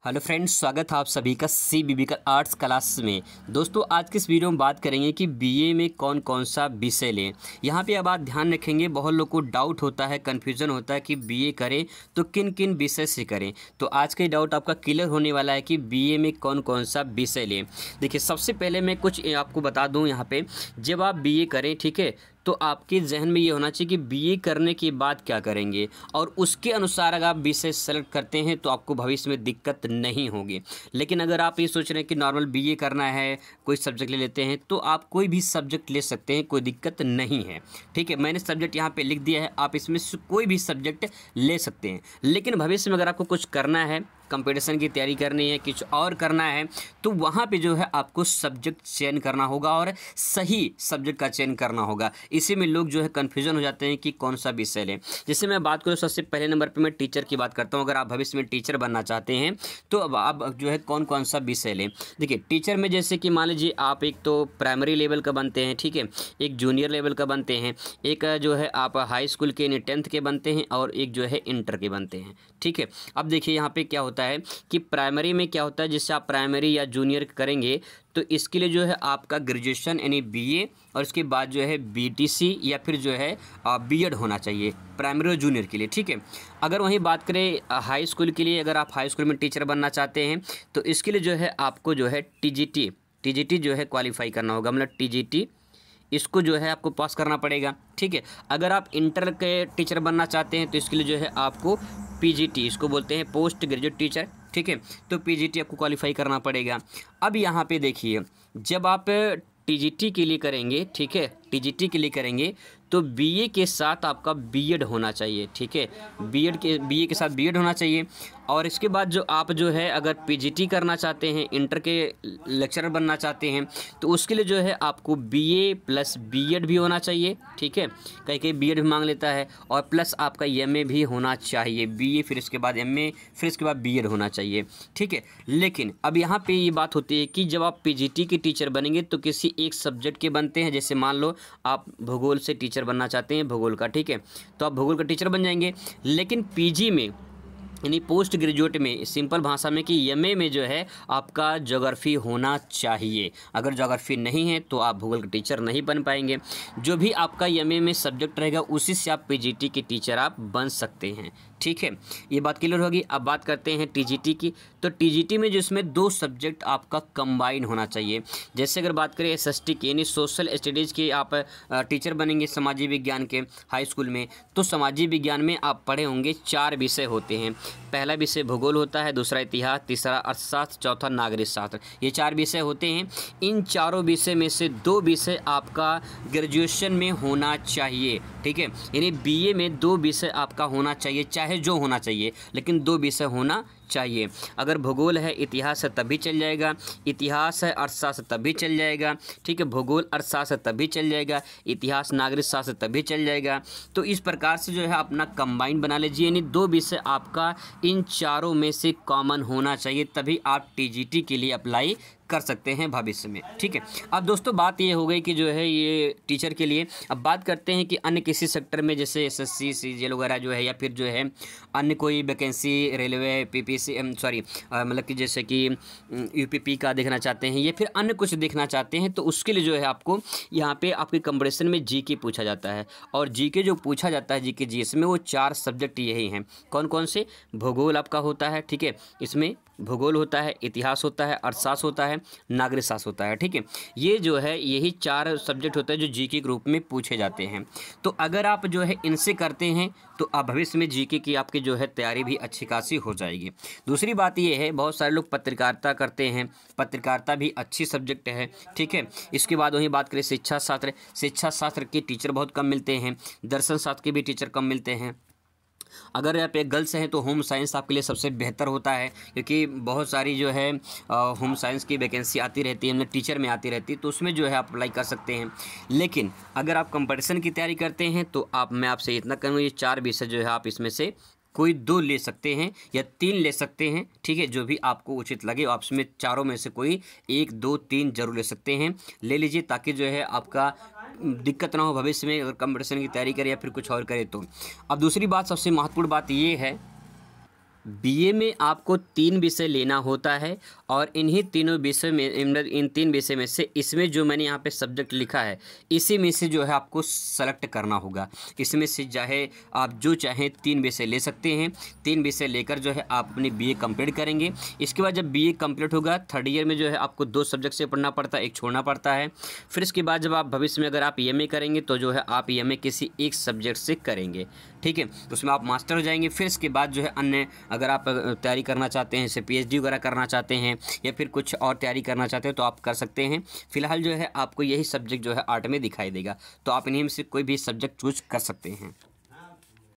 Hello friends, स्वागत है आप सभी का CBB का आर्ट्स क्लास में। दोस्तों, आज के इस वीडियो में बात करेंगे कि बीए में कौन कौन सा विषय लें। यहाँ पे अब आप ध्यान रखेंगे, बहुत लोग को डाउट होता है, कन्फ्यूज़न होता है कि बीए करें तो किन किन विषय से करें। तो आज का डाउट आपका क्लियर होने वाला है कि बीए में कौन कौन सा विषय लें। देखिए, सबसे पहले मैं कुछ आपको बता दूँ यहाँ पर, जब आप बीए करें, ठीक है, तो आपके जहन में ये होना चाहिए कि बीए करने के बाद क्या करेंगे, और उसके अनुसार अगर आप विषय सेलेक्ट करते हैं तो आपको भविष्य में दिक्कत नहीं होगी। लेकिन अगर आप ये सोच रहे हैं कि नॉर्मल बीए करना है, कोई सब्जेक्ट ले लेते हैं, तो आप कोई भी सब्जेक्ट ले सकते हैं, कोई दिक्कत नहीं है। ठीक है, मैंने सब्जेक्ट यहाँ पे लिख दिया है, आप इसमें से कोई भी सब्जेक्ट ले सकते हैं। लेकिन भविष्य में अगर आपको कुछ करना है, कंपटीशन की तैयारी करनी है, कुछ और करना है, तो वहाँ पे जो है आपको सब्जेक्ट चयन करना होगा और सही सब्जेक्ट का चयन करना होगा। इसी में लोग जो है कन्फ्यूजन हो जाते हैं कि कौन सा विषय लें। जैसे मैं बात करूँ, सबसे पहले नंबर पे मैं टीचर की बात करता हूँ। अगर आप भविष्य में टीचर बनना चाहते हैं तो अब आप जो है कौन कौन सा विषय लें। देखिए, टीचर में जैसे कि मान लीजिए आप एक तो प्राइमरी लेवल का बनते हैं, ठीक है, एक जूनियर लेवल का बनते हैं, एक जो है आप हाई स्कूल के यानी 10th के बनते हैं, और एक जो है इंटर के बनते हैं। ठीक है, अब देखिए यहाँ पे क्या होता है कि प्राइमरी में क्या होता है, जिससे आप प्राइमरी या जूनियर करेंगे तो इसके लिए जो है आपका ग्रेजुएशन यानी बीए, और इसके बाद जो है बीटीसी या फिर जो है बीएड होना चाहिए प्राइमरी और जूनियर के लिए। ठीक है, अगर वहीं बात करें हाई स्कूल के लिए, अगर आप हाई स्कूल में टीचर बनना चाहते हैं तो इसके लिए जो है आपको जो है टीजीटी जो है क्वालिफाई करना होगा, मतलब टीजीटी इसको जो है आपको पास करना पड़ेगा। ठीक है, अगर आप इंटर के टीचर बनना चाहते हैं तो इसके लिए जो है आपको पीजीटी, इसको बोलते हैं पोस्ट ग्रेजुएट टीचर, ठीक है, तो पीजीटी आपको क्वालिफाई करना पड़ेगा। अब यहाँ पे देखिए, जब आप टीजीटी के लिए करेंगे, ठीक है, टीजीटी के लिए करेंगे तो बीए के साथ आपका बीएड होना चाहिए। ठीक है, बीए के साथ बीएड होना चाहिए। और इसके बाद जो आप जो है अगर पीजीटी करना चाहते हैं, इंटर के लेक्चरर बनना चाहते हैं, तो उसके लिए जो है आपको बीए प्लस बीएड भी होना चाहिए। ठीक है, कहीं कहीं बीएड भी मांग लेता है, और प्लस आपका एमए भी होना चाहिए। बीए फिर इसके बाद एमए फिर इसके बाद बीएड होना चाहिए। ठीक है, लेकिन अब यहाँ पे ये बात होती है कि जब आप पीजीटी के टीचर बनेंगे तो किसी एक सब्जेक्ट के बनते हैं। जैसे मान लो आप भूगोल से टीचर बनना चाहते हैं, भूगोल का, ठीक है, तो आप भूगोल का टीचर बन जाएंगे। लेकिन पीजी में यानी पोस्ट ग्रेजुएट में, सिंपल भाषा में कि एमए में जो है आपका ज्योग्राफी होना चाहिए। अगर ज्योग्राफी नहीं है तो आप भूगोल के टीचर नहीं बन पाएंगे। जो भी आपका एमए में सब्जेक्ट रहेगा उसी से आप पीजीटी के टीचर आप बन सकते हैं। ठीक है, ये बात क्लियर होगी। अब बात करते हैं टीजीटी की। तो टीजीटी में जिसमें 2 सब्जेक्ट आपका कंबाइन होना चाहिए। जैसे अगर बात करें एसएसटी की यानी सोशल स्टडीज़ के आप टीचर बनेंगे सामाजिक विज्ञान के हाई स्कूल में, तो सामाजिक विज्ञान में आप पढ़े होंगे 4 विषय होते हैं। पहला विषय भूगोल होता है, दूसरा इतिहास, तीसरा अर्थशास्त्र, चौथा नागरिक शास्त्र। ये 4 विषय होते हैं। इन चारों विषय में से 2 विषय आपका ग्रेजुएशन में होना चाहिए। ठीक है, यानी बीए में 2 विषय आपका होना चाहिए, चाहे जो होना चाहिए, लेकिन 2 विषय होना चाहिए। अगर भूगोल है, इतिहास है, तब भी चल जाएगा। इतिहास है, अर्थशास्त्र तब भी चल जाएगा। ठीक है, भूगोल अर्थशास्त्र तब भी चल जाएगा। इतिहास नागरिक शास्त्र तब भी चल जाएगा। तो इस प्रकार से जो है अपना कंबाइन बना लीजिए, यानी 2 विषय आपका इन चारों में से कॉमन होना चाहिए, तभी आप टीजीटी के लिए अप्लाई कर सकते हैं भविष्य में। ठीक है, अब दोस्तों बात ये हो गई कि जो है ये टीचर के लिए। अब बात करते हैं कि अन्य किसी सेक्टर में, जैसे एसएससी, सीजीएल वगैरह जो है, या फिर जो है अन्य कोई वैकेंसी रेलवे पीपीसी मतलब कि जैसे कि यूपीपी का देखना चाहते हैं, या फिर अन्य कुछ देखना चाहते हैं, तो उसके लिए जो है आपको यहाँ पे आपके कंपटीशन में जीके पूछा जाता है। और जीके जो पूछा जाता है, जीके जीएस में, वो 4 सब्जेक्ट यही हैं। कौन कौन से? भूगोल आपका होता है, ठीक है, इसमें भूगोल होता है, इतिहास होता है, अर्थशास्त्र होता है, नागरिक शास्त्र होता है। ठीक है, ये जो है यही 4 सब्जेक्ट होते हैं जो जीके के रूप में पूछे जाते हैं। तो अगर आप जो है इनसे करते हैं तो आप भविष्य में जीके की आपकी जो है तैयारी भी अच्छी खासी हो जाएगी। दूसरी बात ये है, बहुत सारे लोग पत्रकारिता करते हैं, पत्रकारिता भी अच्छी सब्जेक्ट है। ठीक है, इसके बाद वहीं बात करें शिक्षा शास्त्र के टीचर बहुत कम मिलते हैं, दर्शन शास्त्र के भी टीचर कम मिलते हैं। अगर आप एक गर्ल्स हैं तो होम साइंस आपके लिए सबसे बेहतर होता है, क्योंकि बहुत सारी जो है होम साइंस की वैकेंसी आती रहती है, मतलब टीचर में आती रहती है, तो उसमें जो है आप अप्लाई कर सकते हैं। लेकिन अगर आप कंपटीशन की तैयारी करते हैं तो मैं आपसे इतना कहूँगा, ये 4 विषय जो है आप इसमें से कोई 2 ले सकते हैं या 3 ले सकते हैं। ठीक है, जो भी आपको उचित लगे आप इसमें चारों में से कोई 1, 2, 3 जरूर ले सकते हैं, ले लीजिए, ताकि जो है आपका दिक्कत ना हो भविष्य में, अगर कंपटीशन की तैयारी करें या फिर कुछ और करें तो। अब दूसरी बात, सबसे महत्वपूर्ण बात ये है बीए में आपको 3 विषय लेना होता है और इन्हीं तीनों विषय में इन 3 विषय में से इसमें जो मैंने यहाँ पे सब्जेक्ट लिखा है इसी में से जो है आपको सेलेक्ट करना होगा। इसमें से चाहे आप जो चाहें 3 विषय ले सकते हैं। 3 विषय लेकर जो है आप अपनी बीए कंप्लीट करेंगे। इसके बाद जब बीए कंप्लीट होगा 3rd ईयर में जो है आपको 2 सब्जेक्ट से पढ़ना पड़ता है, एक छोड़ना पड़ता है। फिर इसके बाद जब आप भविष्य में अगर आप एमए करेंगे तो जो है आप एमए किसी एक सब्जेक्ट से करेंगे, ठीक है, उसमें आप मास्टर हो जाएंगे। फिर इसके बाद जो है अन्य अगर आप तैयारी करना चाहते हैं, जैसे पीएचडी वगैरह करना चाहते हैं या फिर कुछ और तैयारी करना चाहते हैं तो आप कर सकते हैं। फिलहाल जो है आपको यही सब्जेक्ट जो है आर्ट में दिखाई देगा, तो आप इन्हीं में से कोई भी सब्जेक्ट चूज कर सकते हैं।